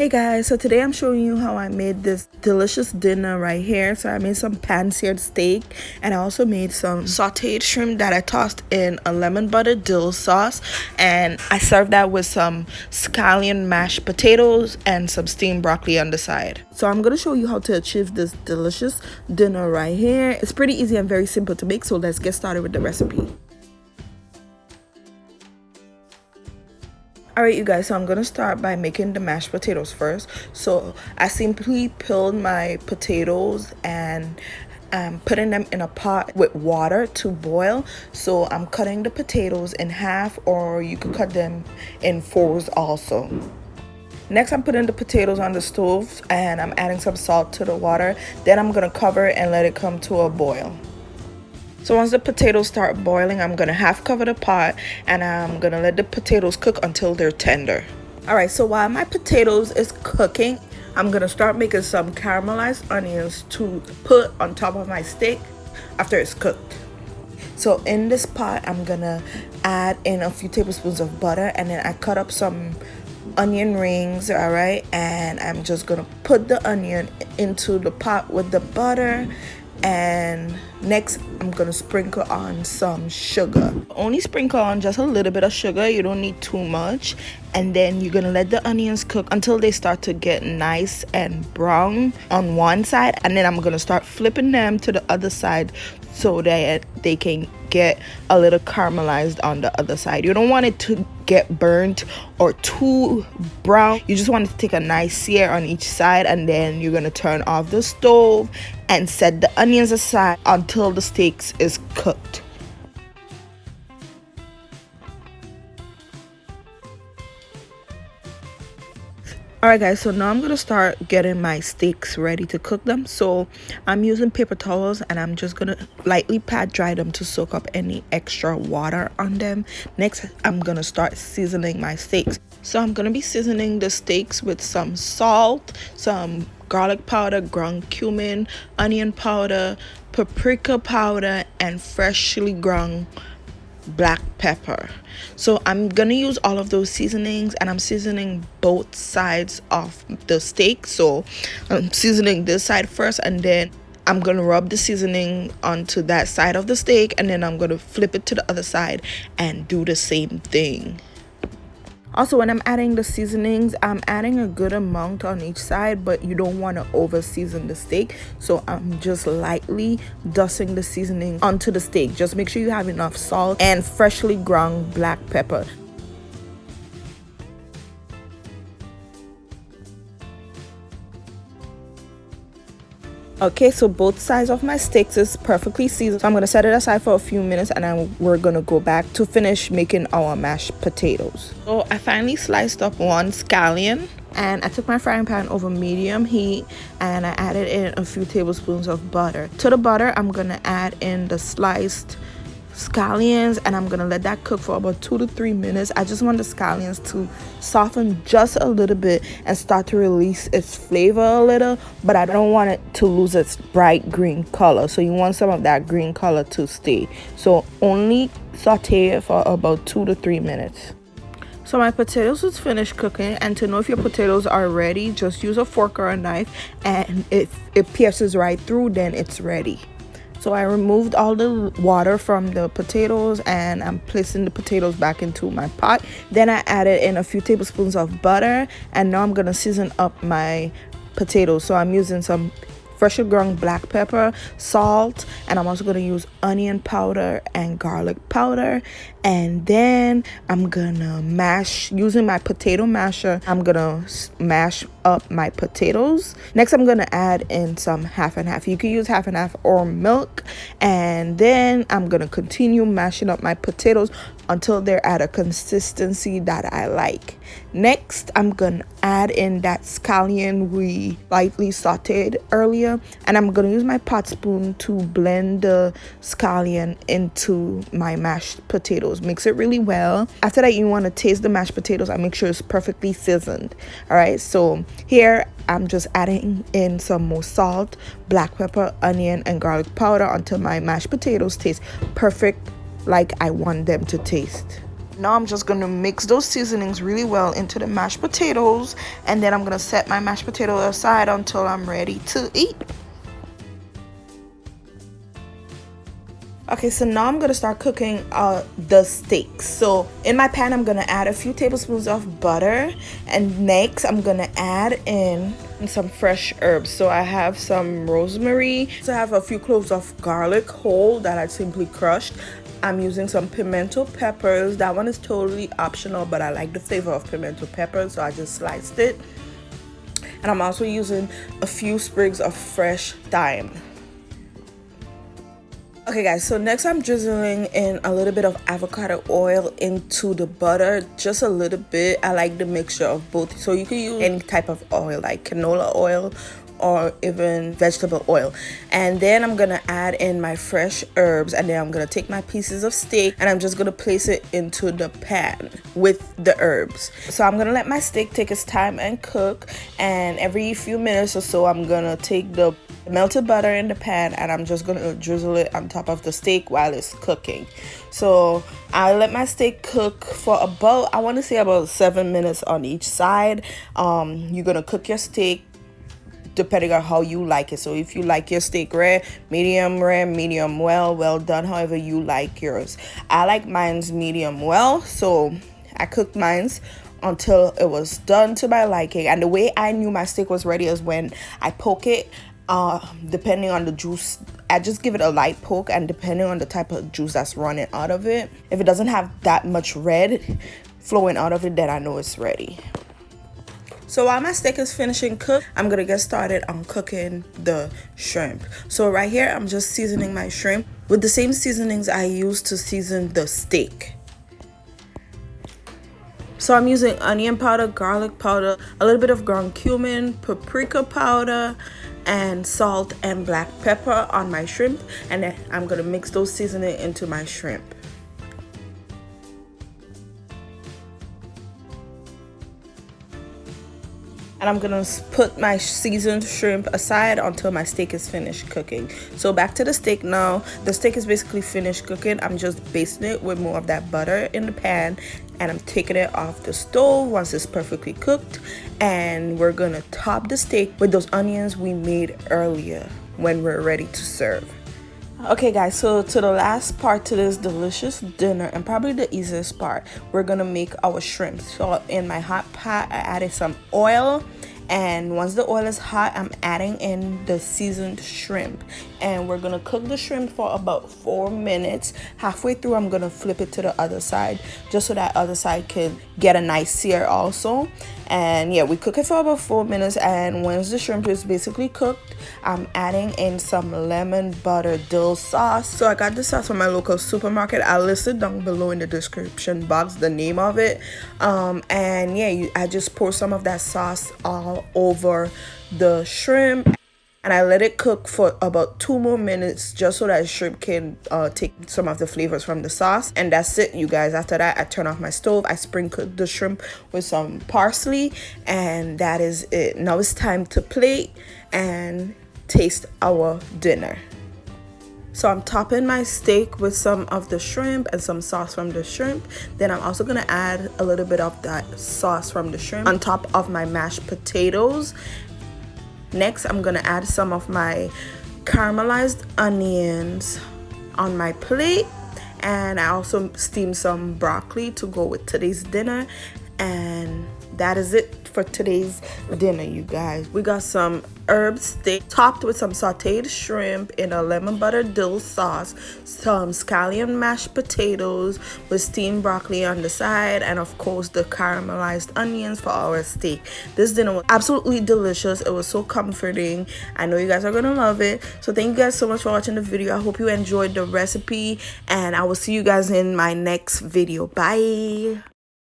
Hey guys, so today I'm showing you how I made this delicious dinner right here. So I made some pan-seared steak and I also made some sauteed shrimp that I tossed in a lemon butter dill sauce, and I served that with some scallion mashed potatoes and some steamed broccoli on the side. So I'm going to show you how to achieve this delicious dinner right here. It's pretty easy and very simple to make, so let's get started with the recipe. Alright you guys, so I'm gonna start by making the mashed potatoes first. So I simply peeled my potatoes and putting them in a pot with water to boil. So I'm cutting the potatoes in half, or you could cut them in fours also. Next, I'm putting the potatoes on the stove and I'm adding some salt to the water. Then I'm gonna cover it and let it come to a boil. So once the potatoes start boiling, I'm gonna half cover the pot and I'm gonna let the potatoes cook until they're tender. Alright, so while my potatoes is cooking, I'm gonna start making some caramelized onions to put on top of my steak after it's cooked. So in this pot, I'm gonna add in a few tablespoons of butter, and then I cut up some onion rings, alright, and I'm just gonna put the onion into the pot with the butter. And next I'm gonna sprinkle on some sugar. Only sprinkle on just a little bit of sugar, you don't need too much. And then you're gonna let the onions cook until they start to get nice and brown on one side, and then I'm gonna start flipping them to the other side so that they can get a little caramelized on the other side. You don't want it to get burnt or too brown. You just want it to take a nice sear on each side, and then you're gonna turn off the stove and set the onions aside until the steak is cooked. Alright guys, so now I'm gonna start getting my steaks ready to cook them. So I'm using paper towels and I'm just gonna lightly pat dry them to soak up any extra water on them. Next, I'm gonna start seasoning my steaks. So I'm gonna be seasoning the steaks with some salt, some garlic powder, ground cumin, onion powder, paprika powder, and freshly ground black pepper. So I'm gonna use all of those seasonings, and I'm seasoning both sides of the steak. So I'm seasoning this side first, and then I'm gonna rub the seasoning onto that side of the steak, and then I'm gonna flip it to the other side and do the same thing. Also, when I'm adding the seasonings, I'm adding a good amount on each side, but you don't want to over season the steak. So I'm just lightly dusting the seasoning onto the steak. Just make sure you have enough salt and freshly ground black pepper. Okay, so both sides of my steaks is perfectly seasoned. So I'm going to set it aside for a few minutes, and then we're going to go back to finish making our mashed potatoes. So I finally sliced up one scallion, and I took my frying pan over medium heat and I added in a few tablespoons of butter. To the butter, I'm going to add in the sliced scallions, and I'm gonna let that cook for about 2 to 3 minutes. I just want the scallions to soften just a little bit and start to release its flavor a little, but I don't want it to lose its bright green color. So you want some of that green color to stay. So only saute it for about 2 to 3 minutes. So my potatoes is finished cooking, and to know if your potatoes are ready, just use a fork or a knife, and if it pierces right through, then it's ready. So I removed all the water from the potatoes, and I'm placing the potatoes back into my pot. Then I added in a few tablespoons of butter, and now I'm gonna season up my potatoes. So I'm using some freshly ground black pepper, salt, and I'm also gonna use onion powder and garlic powder. And then I'm gonna mash, using my potato masher, I'm gonna mash up my potatoes. Next, I'm gonna add in some half and half. You can use half and half or milk. And then I'm gonna continue mashing up my potatoes until they're at a consistency that I like. Next, I'm gonna add in that scallion we lightly sauteed earlier, and I'm gonna use my pot spoon to blend the scallion into my mashed potatoes. Mix it really well. After that, you want to taste the mashed potatoes and make sure it's perfectly seasoned. All right, so here I'm just adding in some more salt, black pepper, onion, and garlic powder until my mashed potatoes taste perfect like I want them to taste. Now I'm just going to mix those seasonings really well into the mashed potatoes, and then I'm going to set my mashed potato aside until I'm ready to eat. Okay, so now I'm gonna start cooking the steak. So in my pan, I'm gonna add a few tablespoons of butter, and next I'm gonna add in some fresh herbs. So I have some rosemary. So I have a few cloves of garlic whole that I simply crushed. I'm using some pimento peppers. That one is totally optional, but I like the flavor of pimento peppers, so I just sliced it. And I'm also using a few sprigs of fresh thyme. Okay guys, so next I'm drizzling in a little bit of avocado oil into the butter, just a little bit. I like the mixture of both, so you can use any type of oil like canola oil or even vegetable oil. And then I'm gonna add in my fresh herbs, and then I'm gonna take my pieces of steak and I'm just gonna place it into the pan with the herbs. So I'm gonna let my steak take its time and cook, and every few minutes or so I'm gonna take the melted butter in the pan and I'm just gonna drizzle it on top of the steak while it's cooking. So I let my steak cook for about, I want to say about 7 minutes on each side. You're gonna cook your steak depending on how you like it. So if you like your steak rare, medium well done, however you like yours. I like mine's medium well, so I cooked mine's until it was done to my liking. And the way I knew my steak was ready is when I poke it, depending on the juice, I just give it a light poke, and depending on the type of juice that's running out of it, if it doesn't have that much red flowing out of it, then I know it's ready. So while my steak is finishing cook, I'm gonna get started on cooking the shrimp. So right here, I'm just seasoning my shrimp with the same seasonings I used to season the steak. So I'm using onion powder, garlic powder, a little bit of ground cumin, paprika powder, and salt and black pepper on my shrimp, and then I'm gonna mix those seasonings into my shrimp. And I'm gonna put my seasoned shrimp aside until my steak is finished cooking. So back to the steak now. The steak is basically finished cooking. I'm just basting it with more of that butter in the pan, and I'm taking it off the stove once it's perfectly cooked. And we're gonna top the steak with those onions we made earlier when we're ready to serve. Okay guys, so to the last part to this delicious dinner, and probably the easiest part, we're gonna make our shrimp. So in my hot pot, I added some oil, and once the oil is hot, I'm adding in the seasoned shrimp, and we're gonna cook the shrimp for about 4 minutes. Halfway through, I'm gonna flip it to the other side just so that other side can get a nice sear also. And yeah, we cook it for about 4 minutes, and once the shrimp is basically cooked, I'm adding in some lemon butter dill sauce. So I got this sauce from my local supermarket. I'll list it down below in the description box, the name of it. And yeah, I just pour some of that sauce all over the shrimp, and I let it cook for about 2 more minutes just so that shrimp can take some of the flavors from the sauce. And that's it, you guys. After that, I turn off my stove. I sprinkle the shrimp with some parsley, and that is it. Now it's time to plate and taste our dinner. So I'm topping my steak with some of the shrimp and some sauce from the shrimp. Then I'm also gonna add a little bit of that sauce from the shrimp on top of my mashed potatoes. Next, I'm gonna add some of my caramelized onions on my plate, and I also steamed some broccoli to go with today's dinner. And that is it for today's dinner, you guys. We got some herb steak topped with some sauteed shrimp in a lemon butter dill sauce, some scallion mashed potatoes with steamed broccoli on the side, and of course the caramelized onions for our steak. This dinner was absolutely delicious. It was so comforting. I know you guys are gonna love it. So thank you guys so much for watching the video. I hope you enjoyed the recipe, and I will see you guys in my next video. Bye.